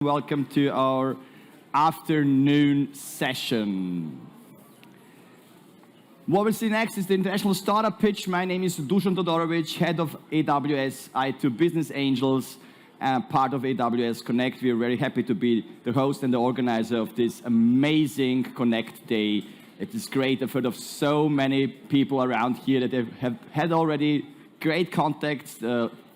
Welcome to our afternoon session. What we'll see next is the International Startup Pitch. My name is Dusan Todorovic, head of AWS i2 Business Angels, part of AWS Connect. We are very happy to be the host and the organizer of this amazing Connect Day. It is great. I've heard of so many people around here that have had already great contacts,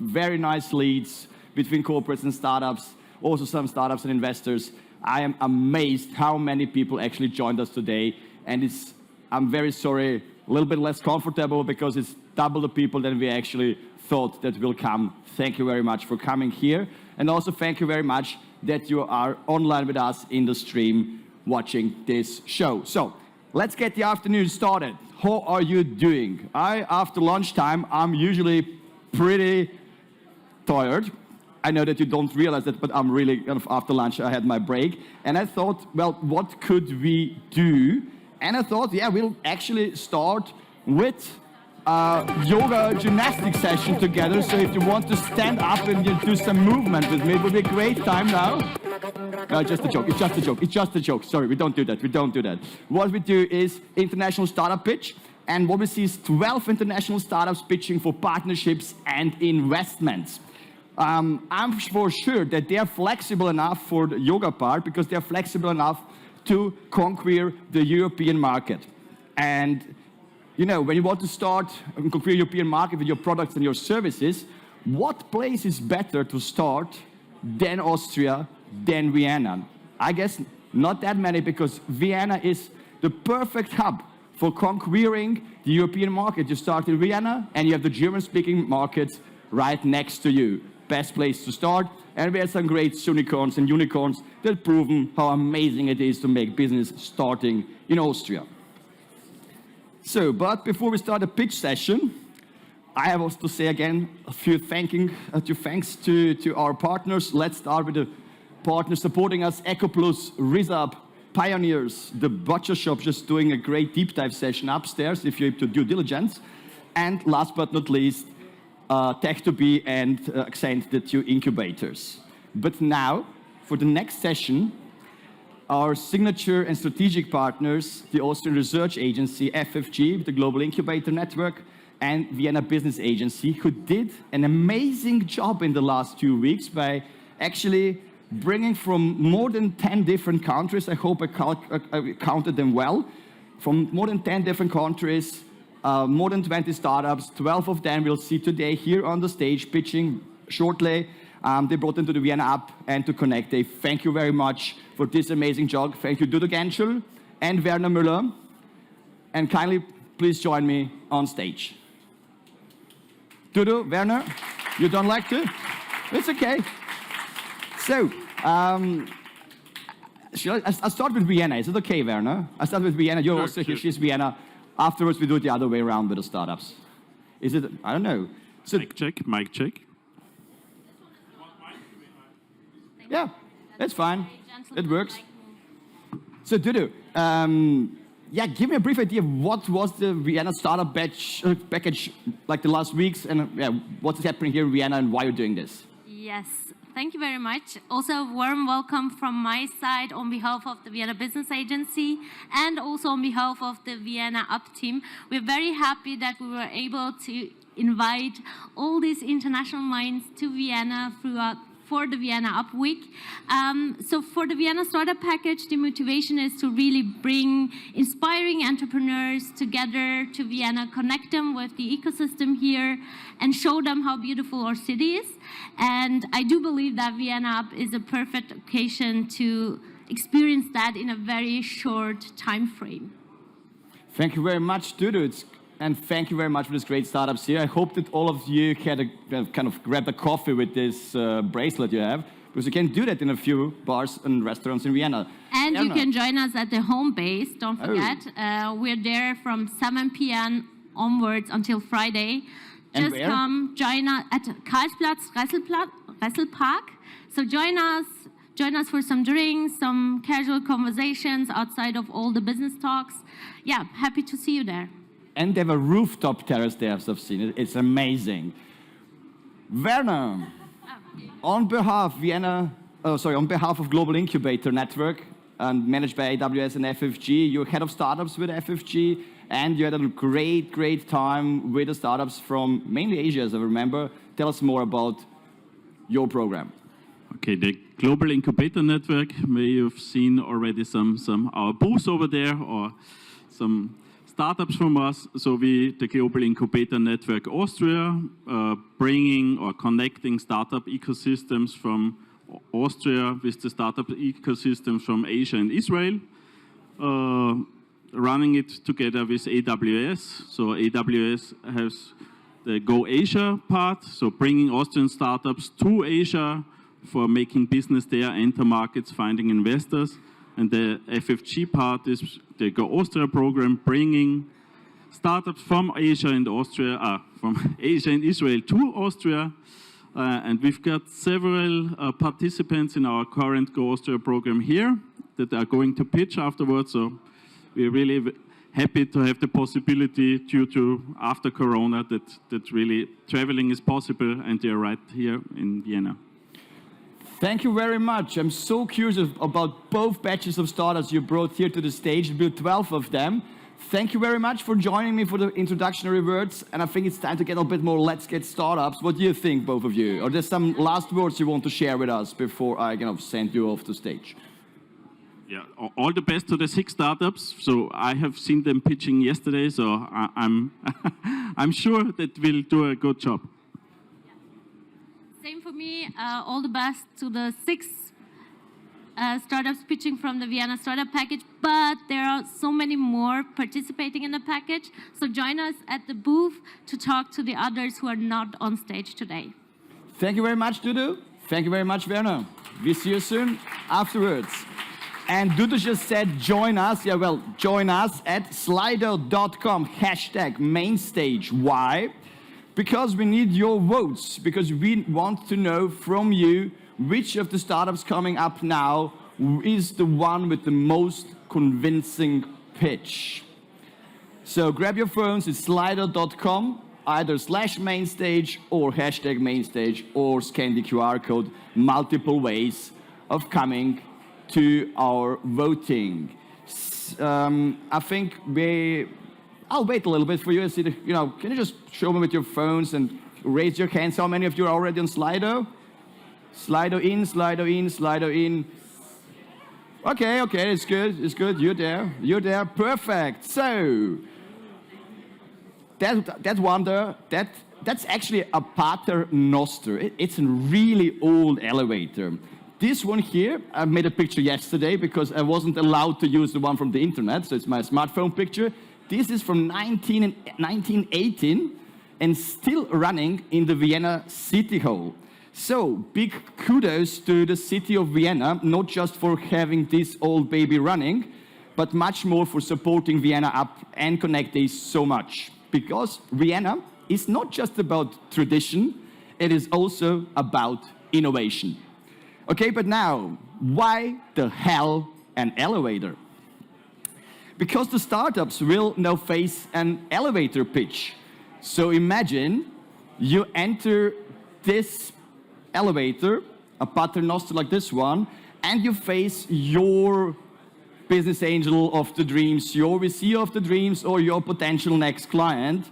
very nice leads between corporates and startups. Also some startups and investors. I am amazed how many people actually joined us today. And I'm very sorry, a little bit less comfortable because it's double the people than we actually thought that will come. Thank you very much for coming here. And also thank you very much that you are online with us in the stream watching this show. So let's get the afternoon started. How are you doing? After lunchtime, I'm usually pretty tired. I know that you don't realize that, but I'm really, after lunch, I had my break. And I thought, well, what could we do? And I thought, yeah, we'll actually start with a yoga gymnastics session together. So if you want to stand up and you do some movement with me, it would be a great time now. No, just a joke. It's just a joke. It's just a joke. Sorry, we don't do that. We don't do that. What we do is International Startup Pitch. And what we see is 12 international startups pitching for partnerships and investments. I'm for sure that they're flexible enough for the yoga part because they're flexible enough to conquer the European market. And, you know, when you want to start and conquer the European market with your products and your services, what place is better to start than Austria, than Vienna? I guess not that many, because Vienna is the perfect hub for conquering the European market. You start in Vienna and you have the German-speaking markets right next to you. Best place to start, and we had some great unicorns that proven how amazing it is to make business starting in Austria. So, but before we start the pitch session, I have also to say again a few thanks to our partners. Let's start with the partners supporting us: EcoPlus, Rizab, Pioneers, the Butcher Shop, just doing a great deep dive session upstairs if you have to due diligence, and last but not least, Tech2B and Accent, the two incubators. But now, for the next session, our signature and strategic partners, the Austrian Research Agency, FFG, the Global Incubator Network, and Vienna Business Agency, who did an amazing job in the last 2 weeks by actually bringing from more than 10 different countries, I hope I counted them well, from more than 10 different countries, more than 20 startups, 12 of them we'll see today here on the stage pitching shortly. They brought them to the Vienna App and to Connect Day. Thank you very much for this amazing job. Thank you, Dudo Genschel and Werner Müller. And kindly, please join me on stage. Dudo, Werner, you don't like to? It's okay. So, I'll start with Vienna. Is it okay, Werner? I'll start with Vienna. You're also here. She's Vienna. Afterwards, we do it the other way around with the startups. Is it? I don't know. So, mic check, mic check. Yeah, that's fine. It works. So, Dudu, yeah, give me a brief idea of what was the Vienna startup package like the last weeks, and yeah, what's happening here in Vienna and why you're doing this. Yes. Thank you very much. Also, a warm welcome from my side on behalf of the Vienna Business Agency and also on behalf of the Vienna Up team. We're very happy that we were able to invite all these international minds to Vienna for the Vienna Up Week. So for the Vienna Startup Package, the motivation is to really bring inspiring entrepreneurs together to Vienna, connect them with the ecosystem here, and show them how beautiful our city is. And I do believe that Vienna Up is a perfect occasion to experience that in a very short time frame. Thank you very much, Dudu. And thank you very much for this great startups here. I hope that all of you can kind of grab a coffee with this bracelet you have, because you can do that in a few bars and restaurants in Vienna. And you can join us at the home base, don't forget. We're there from 7 p.m. onwards until Friday. And just where? Come join us at Karlsplatz, Resselpark. So join us for some drinks, some casual conversations outside of all the business talks. Yeah, happy to see you there. And they have a rooftop terrace there, as I've seen it. It's amazing. Werner, on behalf of Vienna on behalf of Global Incubator Network, and managed by AWS and FFG. You're head of startups with FFG, and you had a great time with the startups from mainly Asia, as I remember. Tell us more about your program. Okay, the Global Incubator Network, may have seen already some our booths over there or some startups from us. So the Global Incubator Network Austria, bringing or connecting startup ecosystems from Austria with the startup ecosystems from Asia and Israel, running it together with AWS. So AWS has the Go Asia part, so bringing Austrian startups to Asia for making business there, enter markets, finding investors. And the FFG part is the Go Austria program, bringing startups from Asia and Austria, from Asia and Israel to Austria. And we've got several participants in our current Go Austria program here that are going to pitch afterwards. So we're really happy to have the possibility, due to after Corona, that really traveling is possible, and they're right here in Vienna. Thank you very much. I'm so curious about both batches of startups you brought here to the stage. There will be 12 of them. Thank you very much for joining me for the introductory words. And I think it's time to get a bit more Let's Get Startups. What do you think, both of you? Or there's some last words you want to share with us before I send you off the stage? Yeah, all the best to the 6 startups. So I have seen them pitching yesterday, so I'm sure that we'll do a good job. Same for me. All the best to the 6 startups pitching from the Vienna Startup Package, but there are so many more participating in the package. So join us at the booth to talk to the others who are not on stage today. Thank you very much, Dudu. Thank you very much, Werner. We see you soon afterwards. And Dudu just said, join us. Yeah, well, join us at slido.com, #mainstage. Why? Because we need your votes, because we want to know from you which of the startups coming up now is the one with the most convincing pitch. So grab your phones, it's slido.com, either /mainstage or #mainstage, or scan the QR code. Multiple ways of coming to our voting. I think I'll wait a little bit for you and see, can you just show me with your phones and raise your hands? How many of you are already on Slido? Slido in, Slido in, Slido in. Okay, it's good. You're there, perfect. So, that wonder, that's actually a Pater Noster. It's a really old elevator. This one here, I made a picture yesterday because I wasn't allowed to use the one from the internet, so it's my smartphone picture. This is from 1918 and still running in the Vienna City Hall. So, big kudos to the city of Vienna, not just for having this old baby running, but much more for supporting Vienna Up and Connect Days so much. Because Vienna is not just about tradition, it is also about innovation. Okay, but now, why the hell an elevator? Because the startups will now face an elevator pitch. So imagine you enter this elevator, a Pater Noster like this one, and you face your business angel of the dreams, your VC of the dreams, or your potential next client.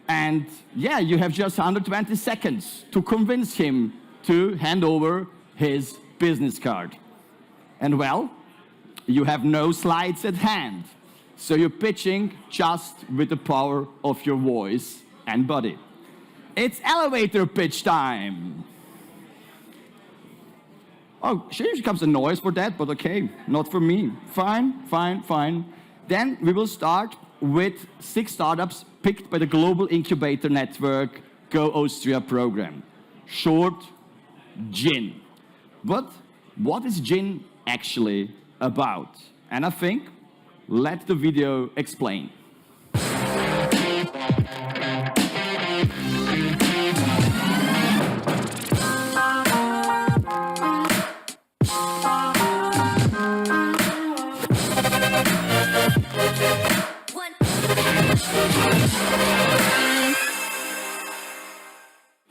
And yeah, you have just 120 seconds to convince him to hand over his business card. And well, you have no slides at hand. So you're pitching just with the power of your voice and body. It's elevator pitch time. Oh, here comes a noise for that, but okay, not for me. Fine. Then we will start with 6 startups picked by the Global Incubator Network Go Austria program. Short, GIN. But what is GIN actually about? And I think, let the video explain.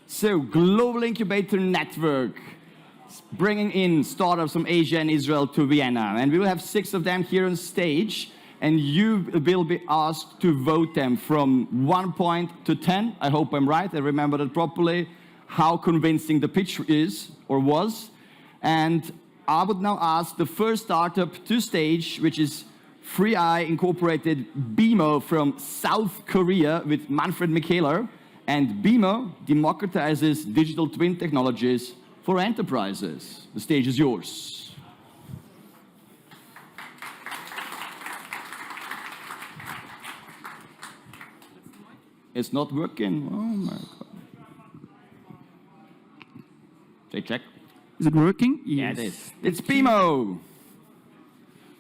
So, Global Incubator Network, bringing in startups from Asia and Israel to Vienna. And we will have 6 of them here on stage, and you will be asked to vote them from 1 point to 10. I hope I'm right, I remember that properly, how convincing the pitch is or was. And I would now ask the first startup to stage, which is FreeEye Incorporated BeMo from South Korea with Manfred Michaeler. And BeMo democratizes digital twin technologies for enterprises. The stage is yours. It's not working. Oh my God. Say check. Is it working? Yeah, it is. It's BeMo.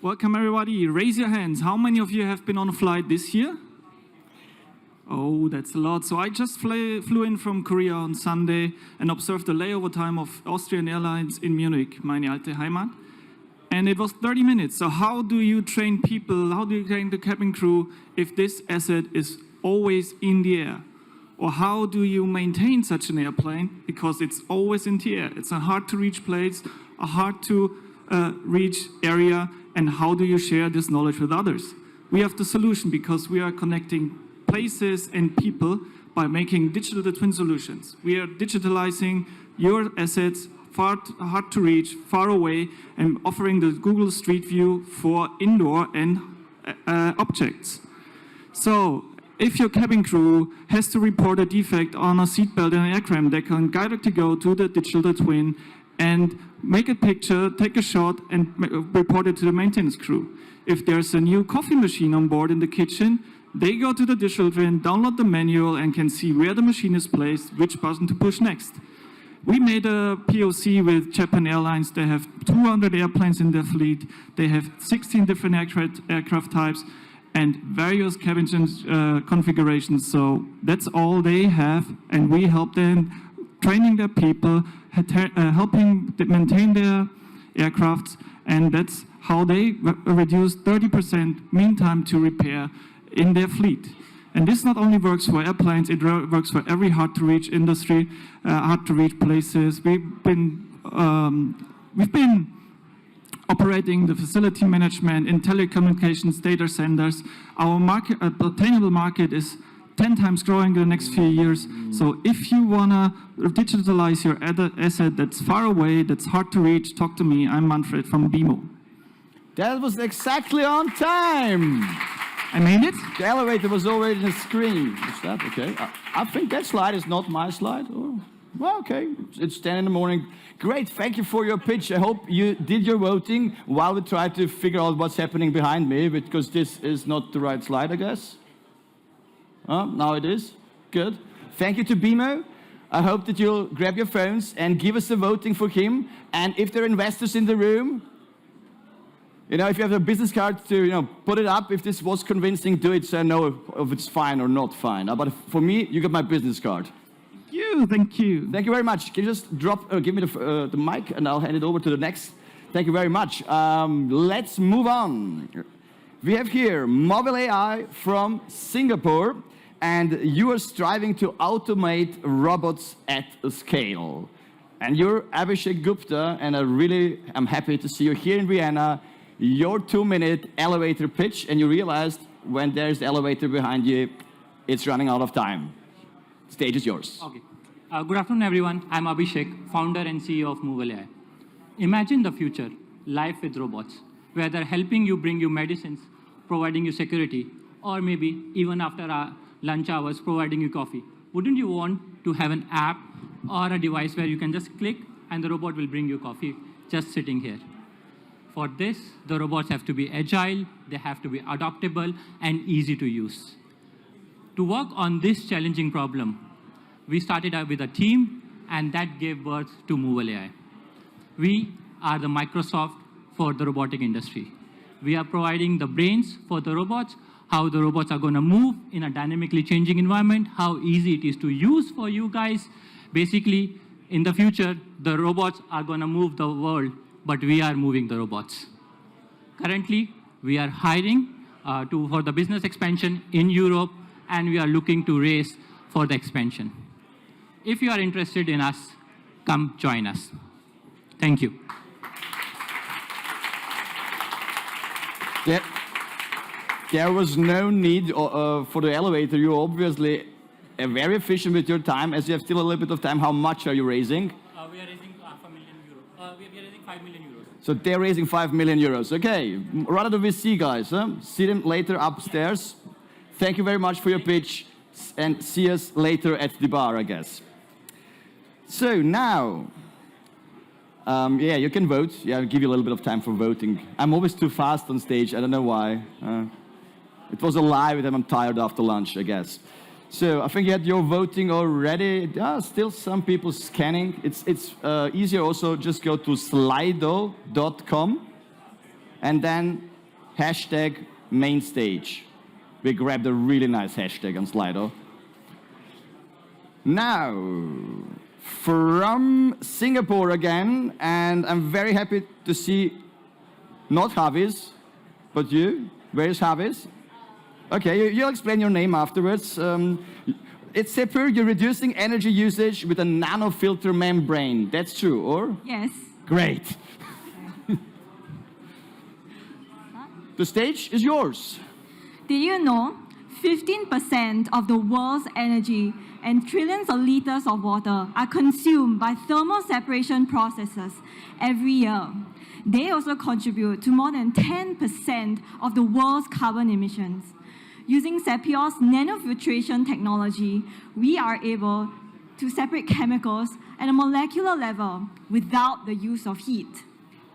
Welcome, everybody. Raise your hands. How many of you have been on a flight this year? Oh, that's a lot. So I just flew in from Korea on Sunday and observed the layover time of Austrian Airlines in Munich, meine alte Heimat. And it was 30 minutes. So how do you train people, how do you train the cabin crew if this asset is always in the air? Or how do you maintain such an airplane? Because it's always in the air. It's a hard to reach place, a hard to reach area, and how do you share this knowledge with others? We have the solution because we are connecting places and people by making digital twin solutions. We are digitalizing your assets hard to reach, far away, and offering the Google Street View for indoor and objects. So if your cabin crew has to report a defect on a seatbelt in an aircraft, they can directly go to the digital twin and make a picture, take a shot, and report it to the maintenance crew. If there's a new coffee machine on board in the kitchen, they go to the digital twin, download the manual, and can see where the machine is placed, which button to push next. We made a POC with Japan Airlines. They have 200 airplanes in their fleet. They have 16 different aircraft types and various cabin configurations. So that's all they have, and we help them training their people, helping maintain their aircrafts, and that's how they reduce 30% mean time to repair in their fleet. And this not only works for airplanes, it works for every hard-to-reach industry, hard-to-reach places. We've been operating the facility management in telecommunications data centers. Our market, attainable market is 10 times growing in the next few years. So if you want to digitalize your asset that's far away, that's hard to reach, talk to me. I'm Manfred from BeMo. That was exactly on time. I made it? The elevator was already on the screen. Is that okay? I think that slide is not my slide. Oh, well, okay. It's 10 in the morning. Great, thank you for your pitch. I hope you did your voting while we try to figure out what's happening behind me, because this is not the right slide, I guess. Now it is. Good. Thank you to BeMo. I hope that you'll grab your phones and give us a voting for him. And if there are investors in the room, if you have a business card to, put it up. If this was convincing, do it so I know if it's fine or not fine. But for me, you got my business card. Thank you. Thank you very much. Can you just give me the mic, and I'll hand it over to the next. Thank you very much. Let's move on. We have here Mobile AI from Singapore, and you are striving to automate robots at a scale. And you're Abhishek Gupta, and I'm happy to see you here in Vienna. Your 2-minute elevator pitch, and you realized when there's the elevator behind you, it's running out of time. Stage is yours. Okay. Good afternoon, everyone. I'm Abhishek, founder and CEO of Mobile AI. Imagine the future, life with robots, where they're helping you bring you medicines, providing you security, or maybe even after our lunch hours, providing you coffee. Wouldn't you want to have an app or a device where you can just click and the robot will bring you coffee just sitting here? For this, the robots have to be agile, they have to be adaptable, and easy to use. To work on this challenging problem, we started out with a team, and that gave birth to Mobile AI. We are the Microsoft for the robotic industry. We are providing the brains for the robots, how the robots are going to move in a dynamically changing environment, how easy it is to use for you guys. Basically, in the future, the robots are going to move the world, but we are moving the robots. Currently, we are hiring for the business expansion in Europe, and we are looking to raise for the expansion. If you are interested in us, come join us. Thank you. There was no need for the elevator. You're obviously very efficient with your time. As you have still a little bit of time, how much are you raising? We are raising €500,000. We are raising €5 million. So they're raising €5 million. Okay, rather the VC guys. See them later upstairs. Thank you very much for your pitch, and see us later at the bar, I guess. So now, yeah, you can vote. Yeah, I'll give you a little bit of time for voting. I'm always too fast on stage. I don't know why. It was a lie with them. I'm tired after lunch, I guess. So I think you had your voting already. Still some people scanning. It's easier also. Just go to slido.com and then hashtag main stage. We grabbed a really nice hashtag on Slido. Now, from Singapore again, and I'm very happy to see not Havis, but you. Where is Havis? Okay, you'll explain your name afterwards. It's Sepur, you're reducing energy usage with a nanofilter membrane. That's true, or? Yes. Great. The stage is yours. Did you know 15% of the world's energy and trillions of liters of water are consumed by thermal separation processes every year? They also contribute to more than 10% of the world's carbon emissions. Using Sepior's nanofiltration technology, we are able to separate chemicals at a molecular level without the use of heat.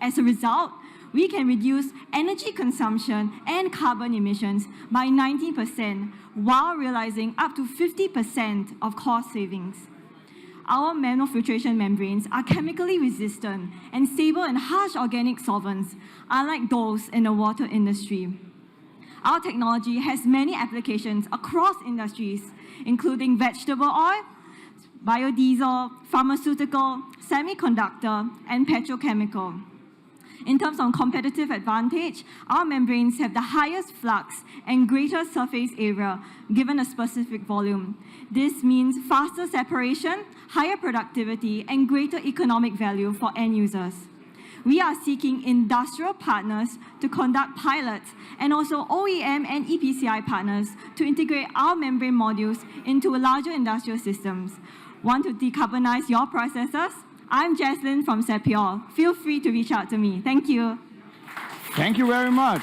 As a result, we can reduce energy consumption and carbon emissions by 90% while realizing up to 50% of cost savings. Our nanofiltration membranes are chemically resistant and stable in harsh organic solvents, unlike those in the water industry. Our technology has many applications across industries, including vegetable oil, biodiesel, pharmaceutical, semiconductor, and petrochemical. In terms of competitive advantage, our membranes have the highest flux and greater surface area given a specific volume. This means faster separation, higher productivity, and greater economic value for end users. We are seeking industrial partners to conduct pilots and also OEM and EPCI partners to integrate our membrane modules into larger industrial systems. Want to decarbonize your processes? I'm Jaslyn from Sepior. Feel free to reach out to me. Thank you. Thank you very much.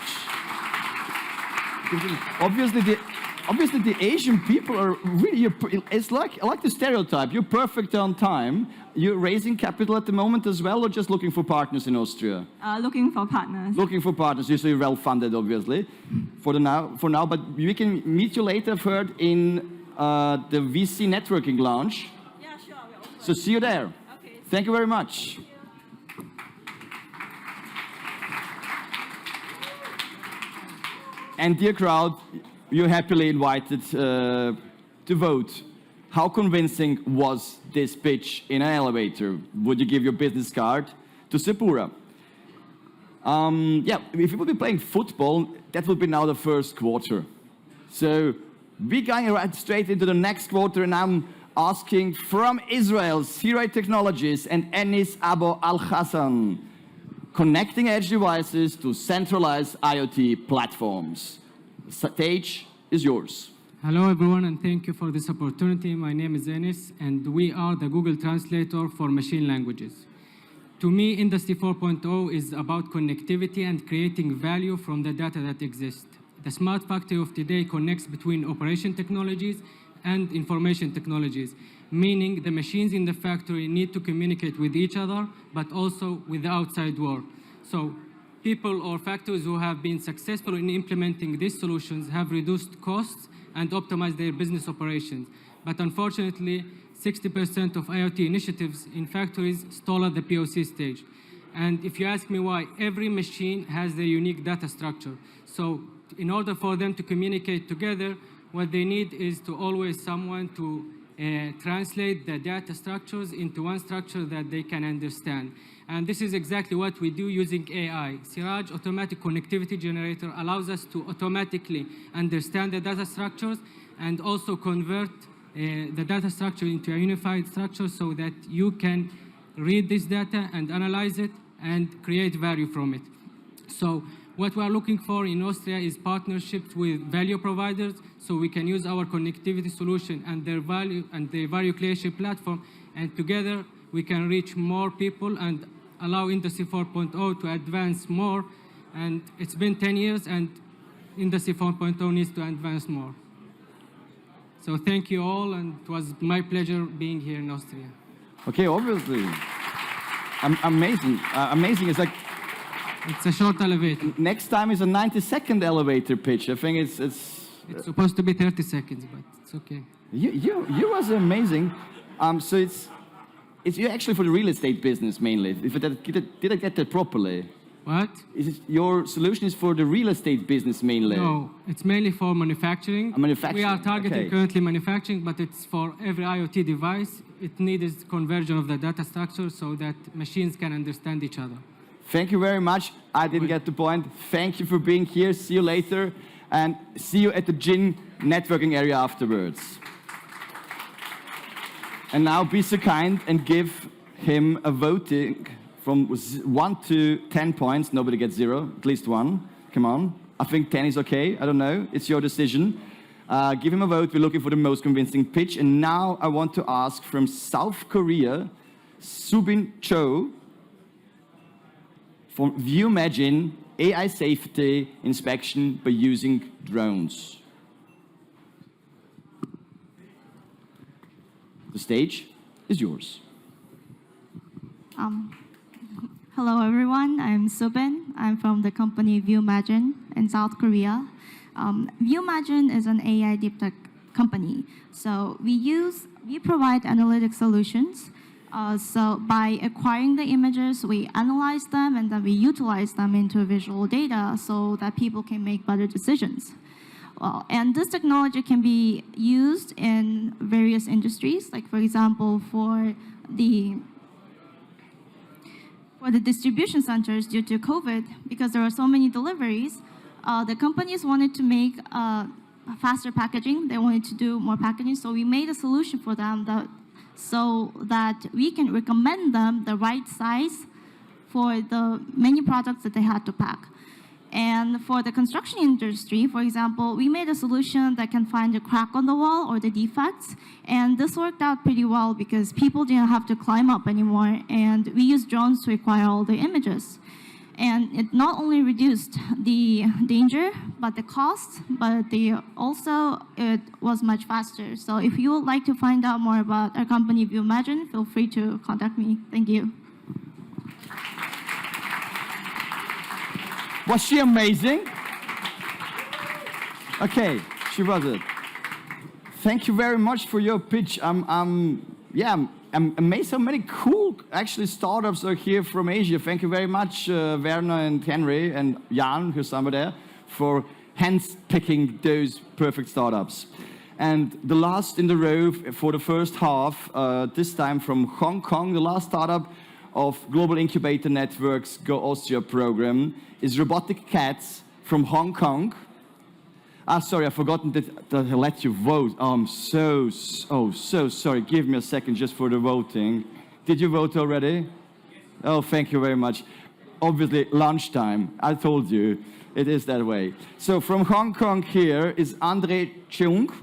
Obviously, the Asian people are really, it's like, I like the stereotype. You're perfect on time. You're raising capital at the moment as well, or just looking for partners in Austria? Looking for partners. Looking for partners. You're well funded, obviously, for now. But we can meet you later, I've heard, in the VC networking lounge. Yeah, sure. So see you there. Okay. Thank you very much. And dear crowd, you're happily invited to vote. How convincing was this pitch in an elevator? Would you give your business card to Sepura? Yeah, if you would be playing football, that would be now the first quarter. So we're going right straight into the next quarter, and I'm asking from Israel, Sirai Technologies and Enis Abo Al-Hassan, connecting edge devices to centralized IoT platforms. Stage is yours. Hello everyone, and thank you for this opportunity. My name is Enis, and we are the Google Translator for machine languages. To me, Industry 4.0 is about connectivity and creating value from the data that exists. The smart factory of today connects between operation technologies and information technologies, meaning the machines in the factory need to communicate with each other, but also with the outside world. So people or factories who have been successful in implementing these solutions have reduced costs and optimized their business operations. But unfortunately, 60% of IoT initiatives in factories stall at the POC stage. And if you ask me why, every machine has their unique data structure. So in order for them to communicate together, what they need is to always someone to translate the data structures into one structure that they can understand. And this is exactly what we do using AI. Siraj Automatic Connectivity Generator allows us to automatically understand the data structures and also convert the data structure into a unified structure so that you can read this data and analyze it and create value from it. So what we are looking for in Austria is partnerships with value providers, so we can use our connectivity solution and their value creation platform, and together we can reach more people and allow Industry 4.0 to advance more. And it's been 10 years, and Industry 4.0 needs to advance more. So thank you all, and it was my pleasure being here in Austria. Okay, obviously. Amazing. Amazing. It's like It's a short elevator. next time is a 90-second elevator pitch. I think it's It's supposed to be 30 seconds, but it's okay. you was amazing. So it's you actually for the real estate business mainly. Did I get that properly? What? Is it your solution is for the real estate business mainly? No, it's mainly for manufacturing. Manufacturing, We are targeting okay. currently manufacturing, but it's for every IoT device. It needs conversion of the data structure so that machines can understand each other. Thank you very much. I didn't get the point. Thank you for being here. See you later, and see you at the GIN networking area afterwards. And now be so kind and give him a voting from 1 to 10 points. Nobody gets 0, at least 1. Come on. I think 10 is okay. I don't know. It's your decision. Give him a vote. We're looking for the most convincing pitch. And now I want to ask from South Korea, Subin Cho, from ViewMagine, AI safety inspection by using drones. The stage is yours. Hello, everyone. I'm Subin. I'm from the company ViewMagine in South Korea. ViewMagine is an AI deep tech company. So we provide analytic solutions. So by acquiring the images, we analyze them and then we utilize them into visual data so that people can make better decisions. And this technology can be used in various industries, like for example, for the distribution centers due to COVID, because there are so many deliveries, the companies wanted to make faster packaging. They wanted to do more packaging, so we made a solution for them so that we can recommend them the right size for the many products that they had to pack. And for the construction industry, for example, we made a solution that can find a crack on the wall or the defects. And this worked out pretty well because people didn't have to climb up anymore. And we used drones to acquire all the images. And it not only reduced the danger, but the cost, but it was much faster. So if you would like to find out more about our company, ViewMagine, feel free to contact me. Thank you. Was she amazing? Okay, she was it. Thank you very much for your pitch. I'm amazed how many cool actually startups are here from Asia. Thank you very much, Werner and Henry and Jan, who's somewhere there, for hand-picking those perfect startups. And the last in the row for the first half, this time from Hong Kong, the last startup of Global Incubator Network's Go Austria program is Robotic Cats from Hong Kong. Sorry, I've forgotten that I let you vote. I'm so sorry. Give me a second just for the voting. Did you vote already? Oh, thank you very much. Obviously, lunchtime. I told you, it is that way. So from Hong Kong here is Andre Cheung,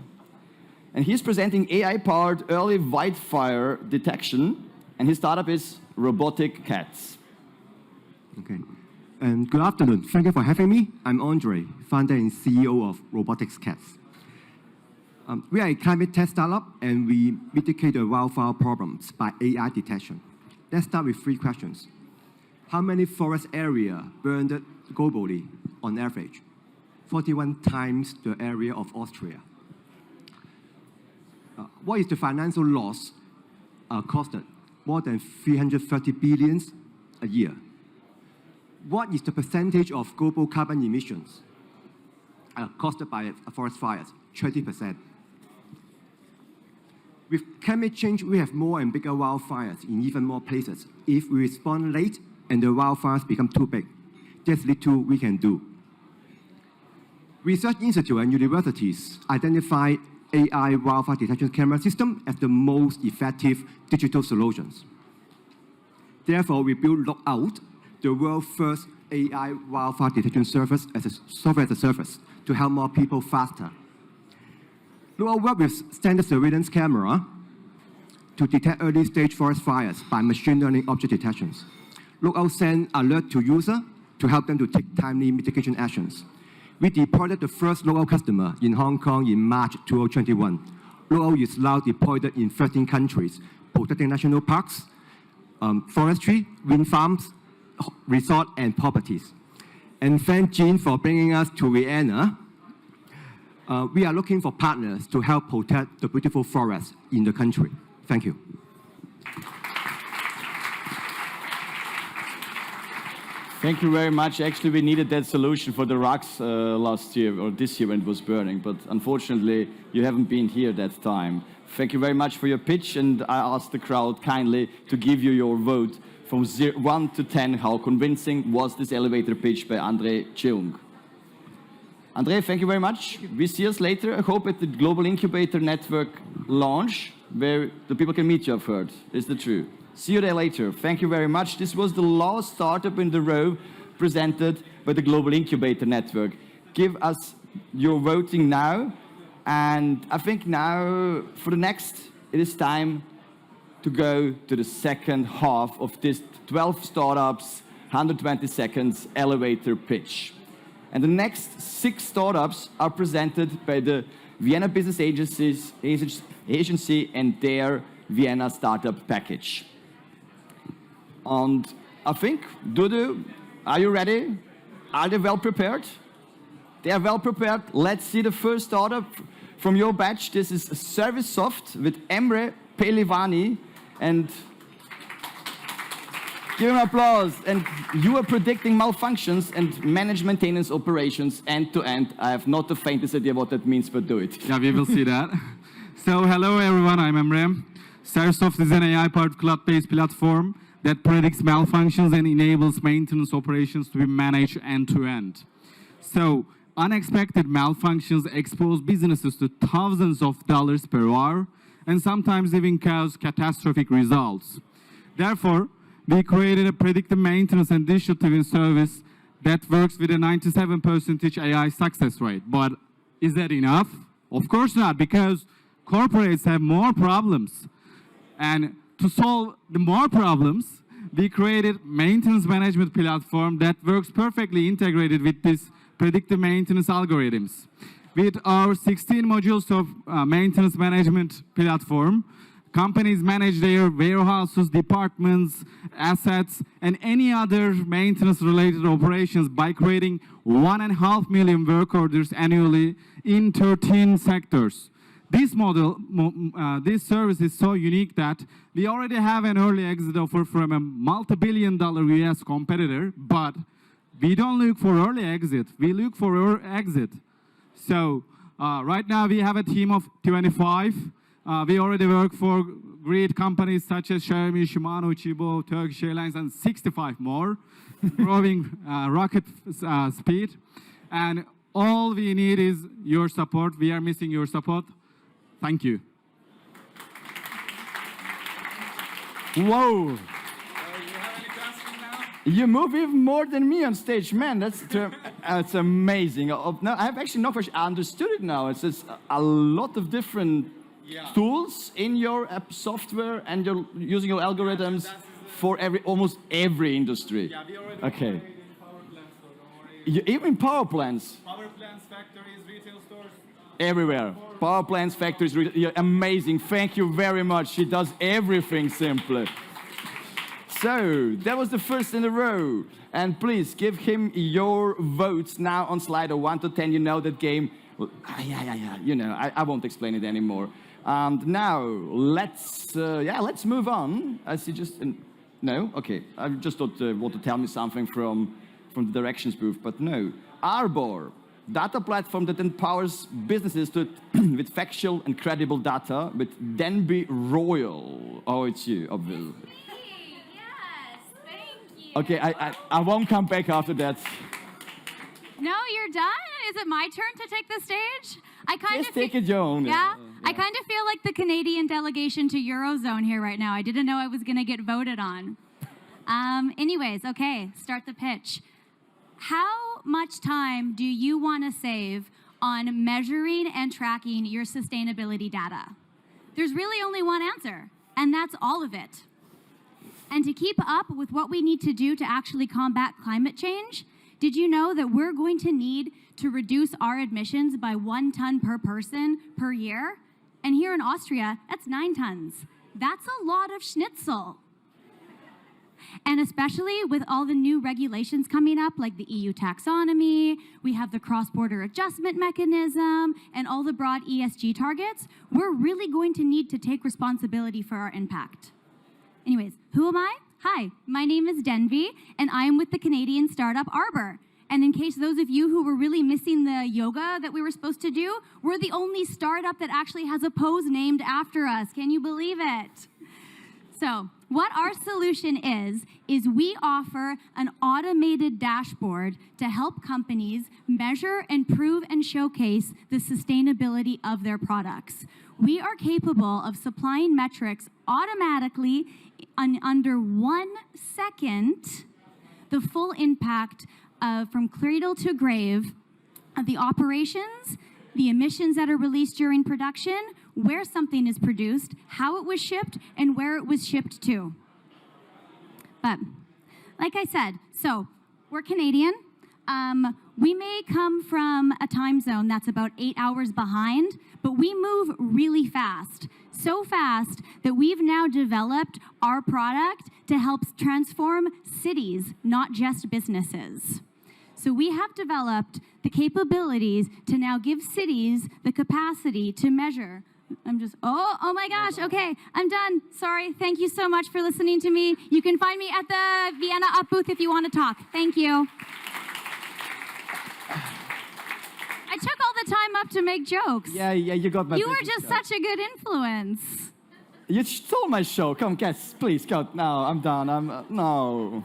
and he's presenting AI-powered early wildfire detection, and his startup is Robotic Cats. Okay. And good afternoon. Thank you for having me. I'm Andre, founder and CEO of Robotic Cats. We are a climate tech startup, and we mitigate the wildfire problems by AI detection. Let's start with 3 questions. How many forest area burned globally on average? 41 times the area of Austria. What is the financial loss costed? More than 330 billion a year. What is the percentage of global carbon emissions caused by forest fires? 30%. With climate change, we have more and bigger wildfires in even more places. If we respond late and the wildfires become too big, there's little we can do. Research institutes and universities identify AI wildfire detection camera system as the most effective digital solutions. Therefore, we built Lookout, the world's first AI wildfire detection service as a software as a service to help more people faster. Lookout works with standard surveillance camera to detect early-stage forest fires by machine learning object detections. Lookout sends alert to user to help them to take timely mitigation actions. We deployed the first Lookout customer in Hong Kong in March 2021. Lookout is now deployed in 13 countries, protecting national parks, forestry, wind farms, resort, and properties. And thank Jean for bringing us to Vienna. We are looking for partners to help protect the beautiful forests in the country. Thank you. Thank you very much. Actually, we needed that solution for the rocks last year, or this year when it was burning, but unfortunately, you haven't been here that time. Thank you very much for your pitch, and I ask the crowd kindly to give you your vote from 1 to 10. How convincing was this elevator pitch by André Cheung? André, thank you very much. We see us later. I hope at the Global Incubator Network launch, where the people can meet you, I've heard. Is that true? See you there later. Thank you very much. This was the last startup in the row presented by the Global Incubator Network. Give us your voting now. And I think now, for the next, it is time to go to the second half of this 12 startups, 120 seconds elevator pitch. And the next 6 startups are presented by the Vienna Business Agency and their Vienna Startup Package. And I think, Dudu, are you ready? Are they well prepared? They are well prepared. Let's see the first startup from your batch. This is ServiceSoft with Emre Pelivani. And give him applause. And you are predicting malfunctions and manage maintenance operations end to end. I have not the faintest idea what that means, but do it. Yeah, we will see that. So hello everyone, I'm Emre. ServiceSoft is an AI-powered cloud-based platform that predicts malfunctions and enables maintenance operations to be managed end-to-end. So unexpected malfunctions expose businesses to thousands of dollars per hour and sometimes even cause catastrophic results. Therefore, we created a predictive maintenance and digital service that works with a 97% AI success rate. But is that enough? Of course not, because corporates have more problems. And to solve the more problems, we created maintenance management platform that works perfectly integrated with this predictive maintenance algorithms. With our 16 modules of maintenance management platform, companies manage their warehouses, departments, assets, and any other maintenance-related operations by creating 1.5 million work orders annually in 13 sectors. This model, this service is so unique that we already have an early exit offer from a multi-billion-dollar US competitor, but we don't look for early exit, we look for early exit. So right now we have a team of 25. We already work for great companies such as Xiaomi, Shimano, Chibo, Turkish Airlines, and 65 more, growing rocket speed. And all we need is your support. We are missing your support. Thank you. Whoa. You move even more than me on stage, man. That's amazing. No, I have actually not understood it now. It's just a lot of different tools in your app software, and you're using your algorithms for almost every industry. Yeah, we already okay. power plants, so don't worry. Even power plants. Power plants, factories, retail stores. Everywhere. Power plants, factories, you're amazing. Thank you very much. She does everything simply. So, that was the first in a row. And please, give him your votes now on Slido 1 to 10. You know that game. Yeah. You know, I won't explain it anymore. And now, let's move on. I see just... no? Okay. I just thought want to tell me something from the directions booth, but no. Arbor. Data platform that empowers businesses with factual and credible data with Denby Royal. Oh, it's you, obviously. Yes, thank you. Okay, I won't come back after that. No, you're done? Is it my turn to take the stage? Just take it your own. Yeah? I kind of feel like the Canadian delegation to Eurozone here right now. I didn't know I was going to get voted on. Anyways, okay, start the pitch. How much time do you want to save on measuring and tracking your sustainability data? There's really only one answer, and that's all of it. And to keep up with what we need to do to actually combat climate change, did you know that we're going to need to reduce our emissions by 1 ton per person per year? And here in Austria, that's 9 tons. That's a lot of schnitzel. And especially with all the new regulations coming up, like the EU taxonomy, we have the cross-border adjustment mechanism, and all the broad ESG targets, we're really going to need to take responsibility for our impact. Anyways, who am I? Hi, my name is Denvi, and I am with the Canadian startup Arbor. And in case those of you who were really missing the yoga that we were supposed to do, we're the only startup that actually has a pose named after us. Can you believe it? So, what our solution is we offer an automated dashboard to help companies measure, improve, and showcase the sustainability of their products. We are capable of supplying metrics automatically in under 1 second, the full impact from cradle to grave of the operations, the emissions that are released during production, where something is produced, how it was shipped, and where it was shipped to. But, like I said, so we're Canadian. We may come from a time zone that's about 8 hours behind, but we move really fast. So fast that we've now developed our product to help transform cities, not just businesses. So we have developed the capabilities to now give cities the capacity to measure. Oh my gosh, okay, I'm done. Sorry, thank you so much for listening to me. You can find me at the Vienna Up booth if you want to talk. Thank you. I took all the time up to make jokes. Yeah, you got my You were business just card. such a good influence. You stole my show. Come, guys, please, go. No, I'm done. No.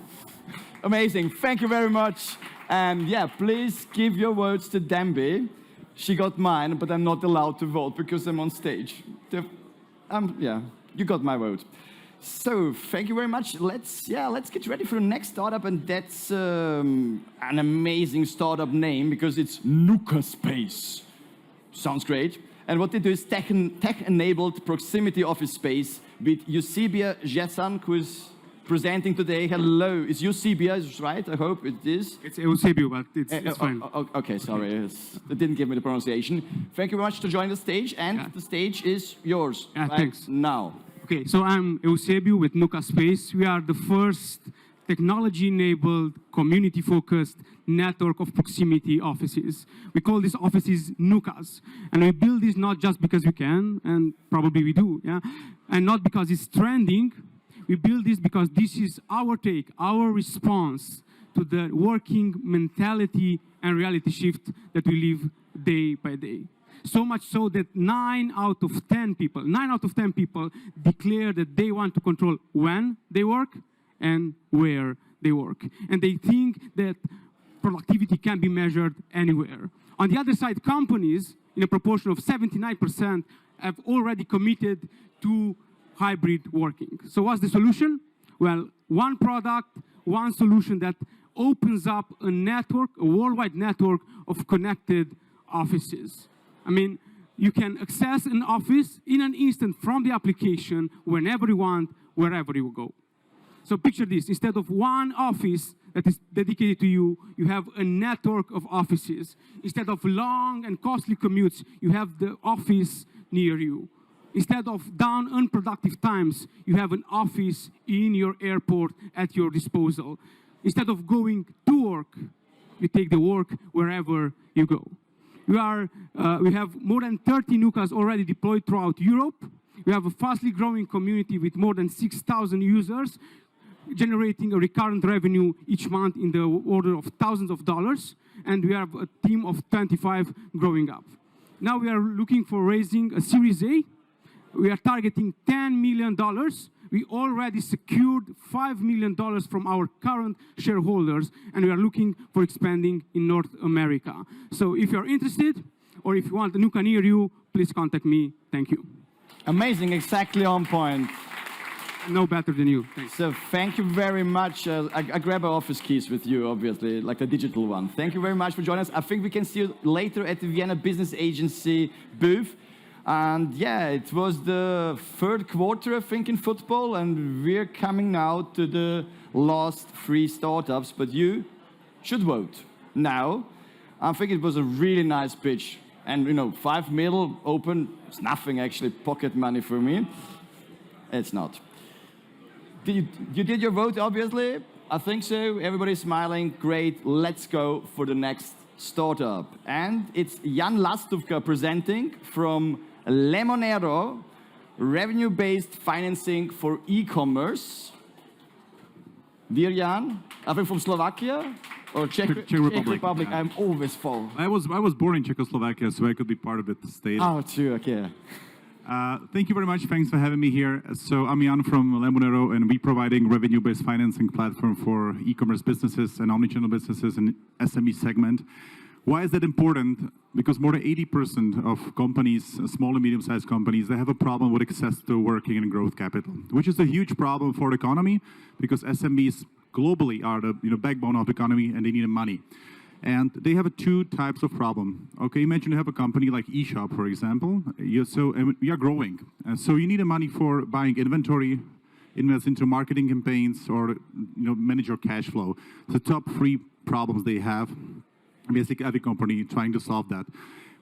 Amazing. Thank you very much. And yeah, please give your votes to Denvi. She got mine, but I'm not allowed to vote because I'm on stage. Yeah, you got my vote. So thank you very much. Let's get ready for the next startup, and that's an amazing startup name because it's Nuka Space. Sounds great. And what they do is tech-enabled proximity office space with Eusebia Jessan, who is presenting today. Hello, is Eusebia, is right? I hope it is. It's Eusebio, but it's fine. Okay, sorry. It didn't give me the pronunciation. Thank you very much to join the stage, and the stage is yours thanks. now. Okay, so I'm Eusebio with Nuka Space. We are the first technology-enabled, community-focused network of proximity offices. We call these offices Nukas. And we build this not just because we can, and probably we do, yeah? And not because it's trending. We build this because this is our take, our response to the working mentality and reality shift that we live day by day. So much so that 9 out of 10 people declare that they want to control when they work and where they work. And they think that productivity can be measured anywhere. On the other side, companies, in a proportion of 79%, have already committed to hybrid working. So what's the solution? Well, one product, one solution that opens up a network, a worldwide network of connected offices. I mean, you can access an office in an instant from the application whenever you want, wherever you go. So picture this, instead of one office that is dedicated to you, you have a network of offices. Instead of long and costly commutes, you have the office near you. Instead of down unproductive times, you have an office in your airport at your disposal. Instead of going to work, you take the work wherever you go. We have more than 30 Nukas already deployed throughout Europe. We have a fastly growing community with more than 6,000 users, generating a recurrent revenue each month in the order of thousands of dollars. And we have a team of 25 growing up. Now we are looking for raising a Series A. We are targeting $10 million. We already secured $5 million from our current shareholders, and we are looking for expanding in North America. So if you're interested, or if you want a Nuka near you, please contact me. Thank you. Amazing, exactly on point. no better than you. Thanks. So thank you very much. I grab our office keys with you, obviously, like the digital one. Thank you very much for joining us. I think we can see you later at the Vienna Business Agency booth. And yeah, it was the third quarter, I think, in football, and we're coming now to the last 3 startups, but you should vote now. I think it was a really nice pitch. And, you know, 5 mil open, it's nothing, actually, pocket money for me. It's not. You did your vote, obviously? I think so. Everybody's smiling. Great. Let's go for the next startup. And it's Jan Lastuvka presenting from Lemonero, revenue-based financing for e-commerce. Dear Jan, I think from Slovakia or Czech Republic. I'm always full. I was born in Czechoslovakia, so I could be part of the state. Oh, true. Okay. Thank you very much. Thanks for having me here. So I'm Jan from Lemonero, and we're providing revenue-based financing platform for e-commerce businesses and omnichannel businesses in SME segment. Why is that important? Because more than 80% of companies, small and medium-sized companies, they have a problem with access to working and growth capital, which is a huge problem for the economy because SMEs globally are the backbone of the economy and they need money. And they have 2 types of problem. Okay, imagine you have a company like eShop, for example. We are growing. And so you need the money for buying inventory, invest into marketing campaigns, or manage your cash flow. The top 3 problems they have. Basically, every company trying to solve that.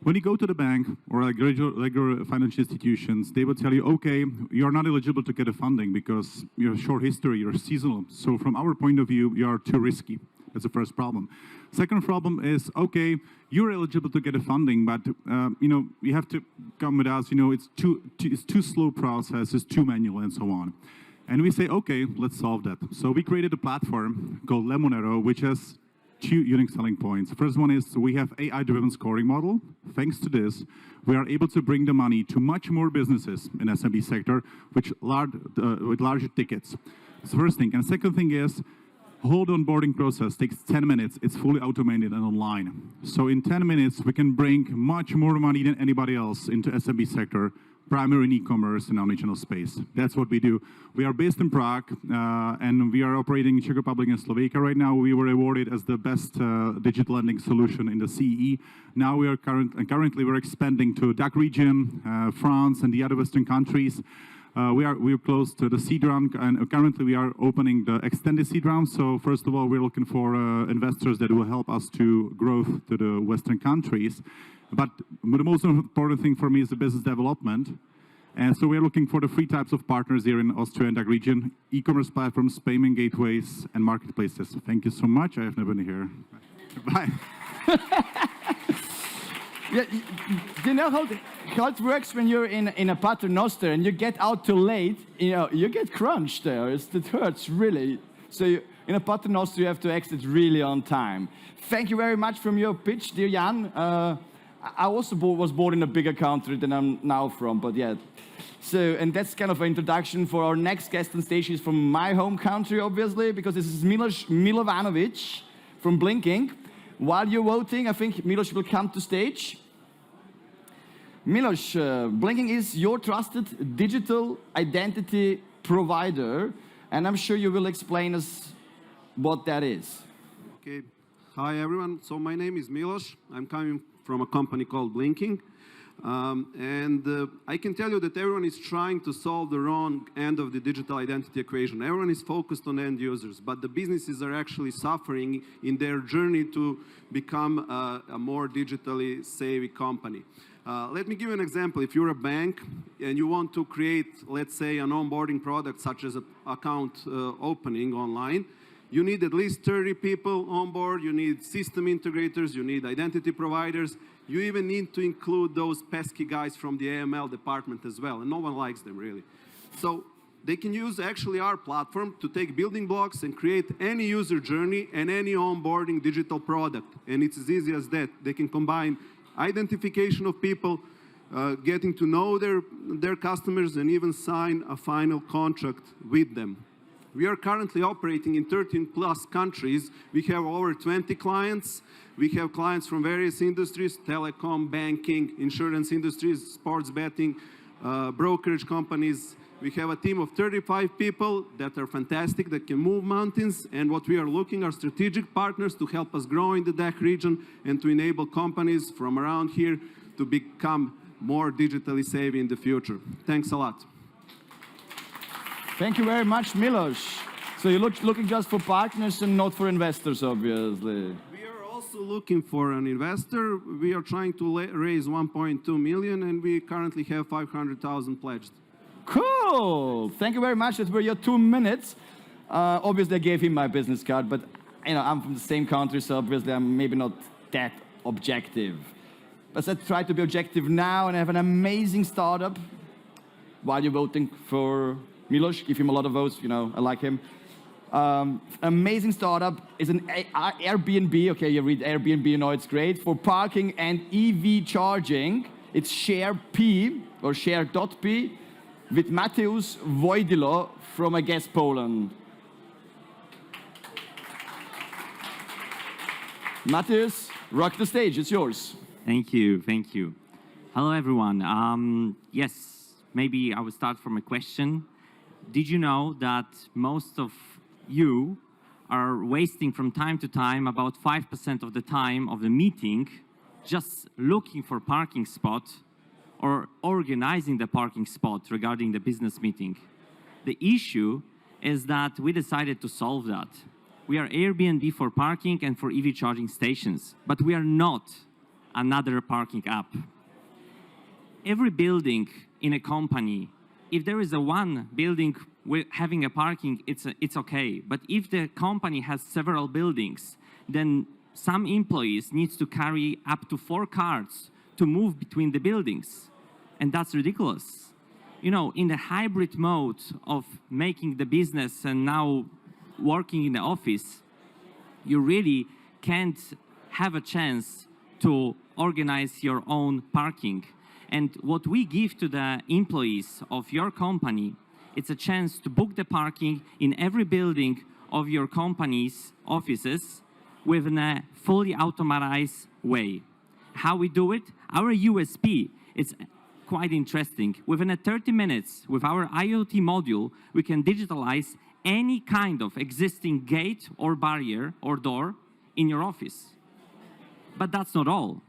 When you go to the bank or like regular financial institutions, they will tell you, okay, you're not eligible to get a funding because you have short history, you're seasonal. So from our point of view, you are too risky. That's the first problem. Second problem is, okay, you're eligible to get a funding, but you have to come with us. It's too slow process, it's too manual, and so on. And we say, okay, let's solve that. So we created a platform called Lemonero, which has 2 unique selling points. The first one is we have AI-driven scoring model. Thanks to this, we are able to bring the money to much more businesses in SMB sector, with larger tickets. That's the first thing. And the second thing is, whole onboarding process takes 10 minutes. It's fully automated and online. So in 10 minutes, we can bring much more money than anybody else into SMB sector, primary in e-commerce and omnichannel space. That's what we do. We are based in Prague, and we are operating in Czech Republic and Slovakia right now. We were awarded as the best digital lending solution in the CEE. Now we are currently we're expanding to DACH region, France, and the other Western countries. We are close to the seed round, and currently we are opening the extended seed round. So first of all, we're looking for investors that will help us to grow to the Western countries. But the most important thing for me is the business development. And so we're looking for the 3 types of partners here in Austria and DACH region: e-commerce platforms, payment gateways, and marketplaces. Thank you so much. I have never been here. Bye. Yeah, you know how it works when you're in a paternoster and you get out too late, you get crunched there. It hurts, really. So in a paternoster, you have to exit really on time. Thank you very much from your pitch, dear Jan. I also was born in a bigger country than I'm now from, but yeah. So, and that's kind of an introduction for our next guest on stage. He's from my home country, obviously, because this is Milos Milovanovic from Blinking. While you're voting, I think Milos will come to stage. Milos, Blinking is your trusted digital identity provider, and I'm sure you will explain us what that is. Okay. Hi, everyone. So my name is Milos. I'm coming from a company called Blinking. I can tell you that everyone is trying to solve the wrong end of the digital identity equation. Everyone is focused on end users, but the businesses are actually suffering in their journey to become a more digitally savvy company. Let me give you an example. If you're a bank and you want to create, let's say, an onboarding product such as an account opening online, you need at least 30 people on board, you need system integrators, you need identity providers, you even need to include those pesky guys from the AML department as well, and no one likes them really. So they can use actually our platform to take building blocks and create any user journey and any onboarding digital product. And it's as easy as that. They can combine identification of people, getting to know their customers, and even sign a final contract with them. We are currently operating in 13 plus countries. We have over 20 clients. We have clients from various industries: telecom, banking, insurance industries, sports betting, brokerage companies. We have a team of 35 people that are fantastic, that can move mountains, and what we are looking are strategic partners to help us grow in the DACH region and to enable companies from around here to become more digitally savvy in the future. Thanks a lot. Thank you very much, Milos. So you're looking just for partners and not for investors, obviously. We are also looking for an investor. We are trying to raise 1.2 million, and we currently have 500,000 pledged. Cool. Thank you very much. That were your 2 minutes. Obviously, I gave him my business card, but I'm from the same country, so obviously I'm maybe not that objective. But let's try to be objective now and have an amazing startup while you're voting for Milos. Give him a lot of votes. I like him. Amazing startup is an Airbnb. Okay, you read Airbnb, you know it's great. For parking and EV charging, it's Share.p or Share.p with Mateusz Wojdilo from, I guess, Poland. Mateusz, rock the stage. It's yours. Thank you. Thank you. Hello, everyone. Yes, maybe I will start from a question. Did you know that most of you are wasting from time to time about 5% of the time of the meeting just looking for parking spot or organizing the parking spot regarding the business meeting? The issue is that we decided to solve that. We are Airbnb for parking and for EV charging stations, but we are not another parking app. Every building in a company, if there is one building having a parking, it's okay. But if the company has several buildings, then some employees need to carry up to 4 cars to move between the buildings. And that's ridiculous. In the hybrid mode of making the business and now working in the office, you really can't have a chance to organize your own parking. And what we give to the employees of your company, it's a chance to book the parking in every building of your company's offices within a fully automatized way. How we do it? Our USP, it's quite interesting. Within 30 minutes, with our IoT module, we can digitalize any kind of existing gate or barrier or door in your office. But that's not all.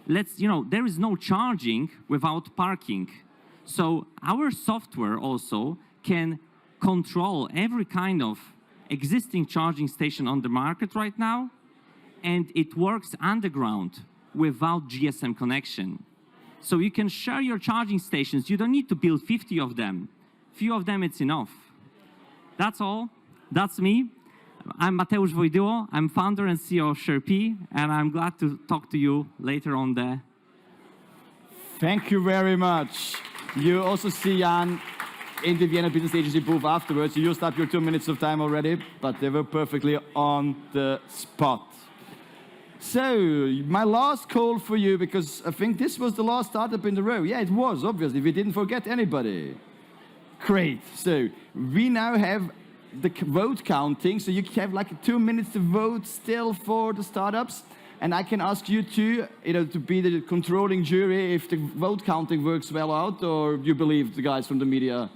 There is no charging without parking. So our software also can control every kind of existing charging station on the market right now, and it works underground without GSM connection. So you can share your charging stations. You don't need to build 50 of them. Few of them, it's enough. That's all. That's me. I'm Mateusz Wojdilo. I'm founder and CEO of Share.p, and I'm glad to talk to you later on there. Thank you very much. You also see Jan in the Vienna Business Agency booth afterwards. You used up your 2 minutes of time already, but they were perfectly on the spot. So, my last call for you, because I think this was the last startup in the row. Yeah, it was, obviously. We didn't forget anybody. Great. So, we now have the vote counting. So, you have like 2 minutes to vote still for the startups. And I can ask you to be the controlling jury if the vote counting works well out, or you believe the guys from the media.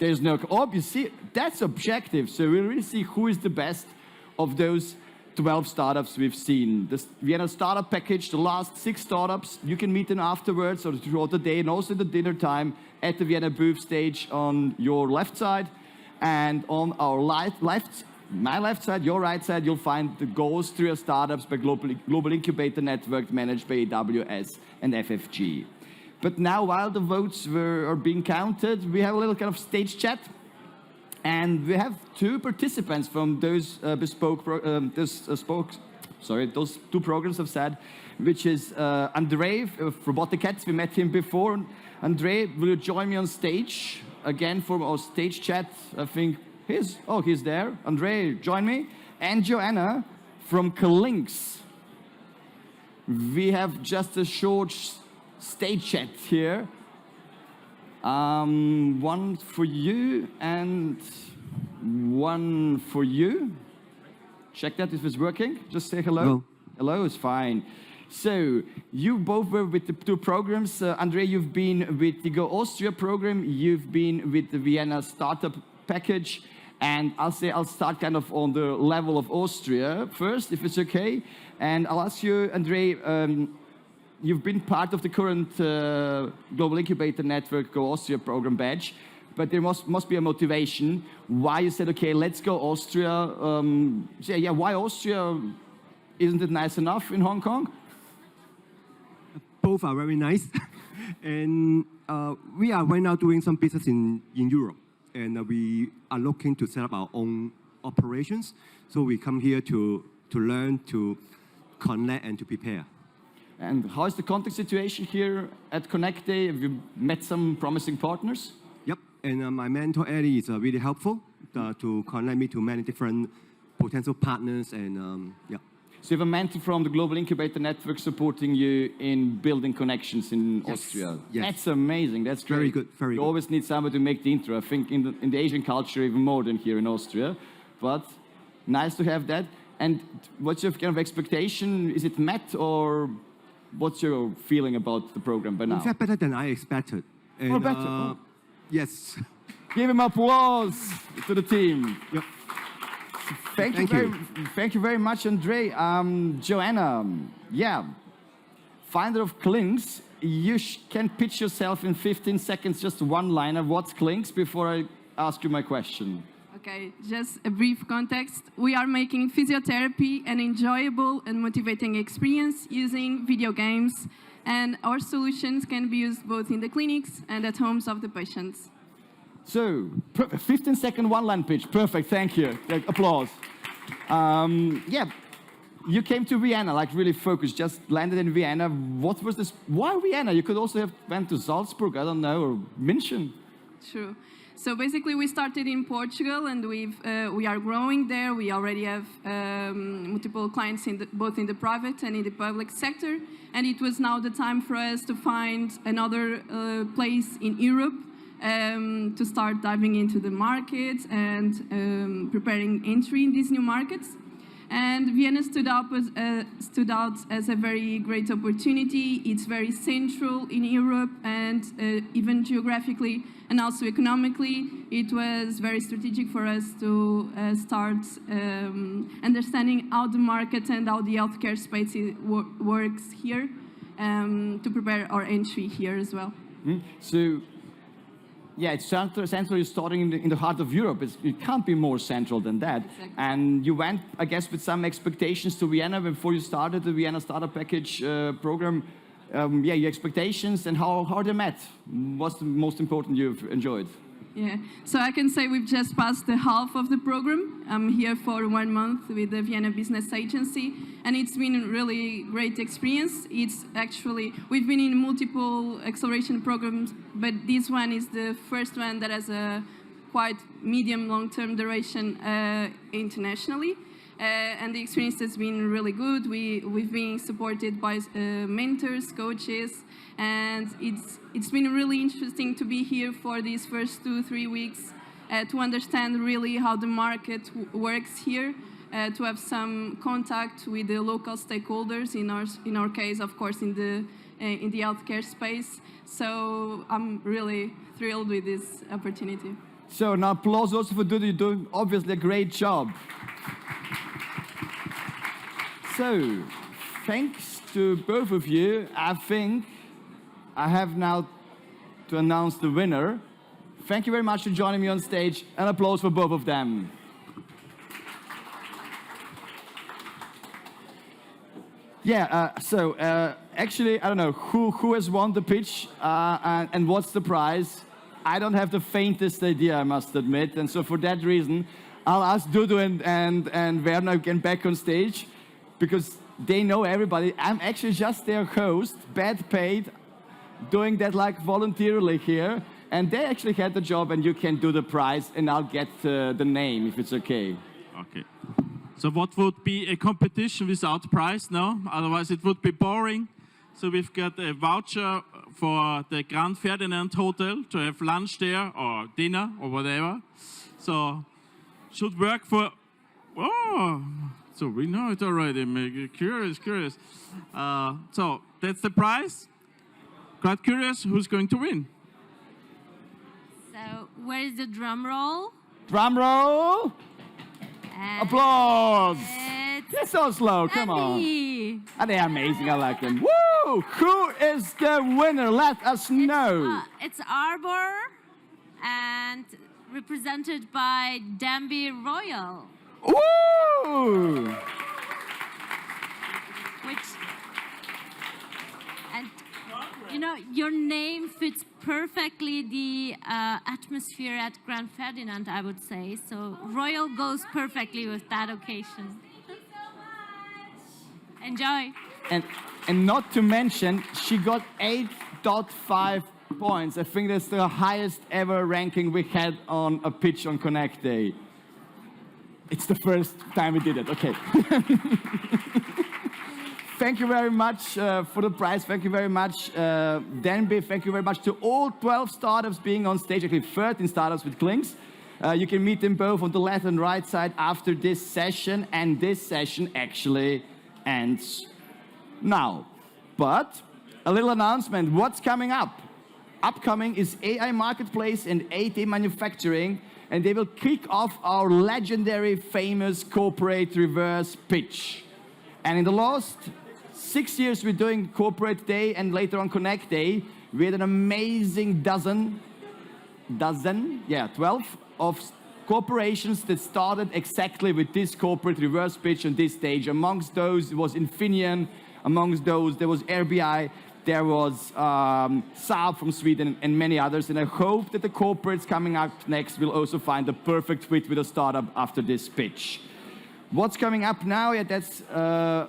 There's no, obviously, that's objective. So we really see who is the best of those 12 startups we've seen. The Vienna Startup Package, the last 6 startups, you can meet them afterwards or throughout the day and also the dinner time at the Vienna booth stage on your left side. And on our my left side, your right side, you'll find the goals through startups by Global Incubator Network managed by AWS and FFG. But now, while the votes are being counted, we have a little kind of stage chat. And we have 2 participants from those those 2 programs I've said, which is Andrei of Robotic Cats. We met him before. Andrei, will you join me on stage again for our stage chat? I think he's there. Andrei, join me. And Joanna from Kalinx. We have just a short stage chat here. One for you and one for you. Check that if it's working. Just say hello. Hello. Hello is fine. So you both were with the two programs. Andre, you've been with the Go Austria program. You've been with the Vienna Startup Package. And I'll start kind of on the level of Austria first, if it's okay. And I'll ask you, Andre, you've been part of the current Global Incubator Network Go Austria program badge, but there must be a motivation why you said, okay, let's go Austria. Why Austria? Isn't it nice enough in Hong Kong? Both are very nice. And we are right now doing some business in Europe. And we are looking to set up our own operations. So we come here to learn, to connect, and to prepare. And how is the contact situation here at Connect Day? Have you met some promising partners? Yep, and my mentor, Eddie, is really helpful to connect me to many different potential partners. And yeah. So you have a mentor from the Global Incubator Network supporting you in building connections in Austria. Yes. That's amazing. That's great. Very good. Very you good. always need somebody to make the intro. I think in the Asian culture even more than here in Austria. But nice to have that. And what's your kind of expectation? Is it met, or what's your feeling about the program by now? In fact, better than I expected. And, better. Yes. Give him applause to the team. Yep. Thank you very much, Andre. Joanna, founder of Klinks. You can pitch yourself in 15 seconds, just one-liner. What's Klinks before I ask you my question? Okay, just a brief context. We are making physiotherapy an enjoyable and motivating experience using video games, and our solutions can be used both in the clinics and at homes of the patients. So, 15-second one-line pitch. Perfect, thank you. Applause. You came to Vienna, like really focused, just landed in Vienna. What was this? Why Vienna? You could also have went to Salzburg, I don't know, or München. True. So basically, we started in Portugal, and we are growing there. We already have multiple clients both in the private and in the public sector. And it was now the time for us to find another place in Europe to start diving into the market and preparing entry in these new markets. And Vienna stood out as a very great opportunity. It's very central in Europe, and even geographically and also economically, it was very strategic for us to start understanding how the market and how the healthcare space works here, to prepare our entry here as well. So, yeah, it's central. You're starting in the heart of Europe. It can't be more central than that. Exactly. And you went, I guess, with some expectations to Vienna before you started the Vienna Startup Package program. Your expectations and how they met. What's the most important you've enjoyed? Yeah, so I can say we've just passed the half of the program. I'm here for 1 month with the Vienna Business Agency, and it's been a really great experience. It's actually, we've been in multiple acceleration programs, but this one is the first one that has a quite medium long-term duration internationally. And the experience has been really good. We've been supported by mentors, coaches, and it's been really interesting to be here for these first 2-3 weeks to understand really how the market works here, to have some contact with the local stakeholders. In our case, of course, in the healthcare space. So I'm really thrilled with this opportunity. So now applause also for you're doing obviously a great job. So, thanks to both of you, I think I have now to announce the winner. Thank you very much for joining me on stage. An applause for both of them. Actually, I don't know who has won the pitch and what's the prize. I don't have the faintest idea, I must admit. And so for that reason, I'll ask Dudu and Werner again back on stage, because they know everybody. I'm actually just their host, bad paid, doing that like voluntarily here. And they actually had the job, and you can do the prize, and I'll get the name if it's okay. Okay. So what would be a competition without prize? No? Otherwise it would be boring. So we've got a voucher for the Grand Ferdinand Hotel to have lunch there or dinner or whatever. So should work for... Oh, So we know it already. Curious. So that's the prize. Quite curious who's going to win. So where is the drum roll? Drum roll. And Applause. it's They're so slow. Come on. Andy. And they're amazing. I like them. Woo! Who is the winner? Let us know. It's Arbor and represented by Danby Royal. Woo! And you know, your name fits perfectly the atmosphere at Grand Ferdinand, I would say. So Royal goes perfectly with that occasion. Enjoy. And not to mention, she got 8.5 points. I think that's the highest ever ranking we had on a pitch on Connect Day. It's the first time we did it. Okay. Thank you very much for the prize. Thank you very much, Danby. Thank you very much to all 12 startups being on stage, actually 13 startups with Klinks. You can meet them both on the left and right side after this session, and this session actually ends now. But a little announcement, what's coming up? Upcoming is AI Marketplace and 8D Manufacturing, and they will kick off our legendary, famous corporate reverse pitch. And in the last 6 years, we're doing Corporate Day and later on Connect Day. We had an amazing 12 of corporations that started exactly with this corporate reverse pitch on this stage. Amongst those was Infineon, amongst those there was RBI, there was Saab from Sweden and many others. And I hope that the corporates coming up next will also find the perfect fit with a startup after this pitch. What's coming up now? Yeah, that's a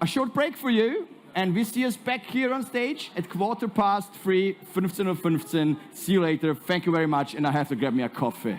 short break for you. And we see us back here on stage at 3:15, 15:15. See you later. Thank you very much. And I have to grab me a coffee.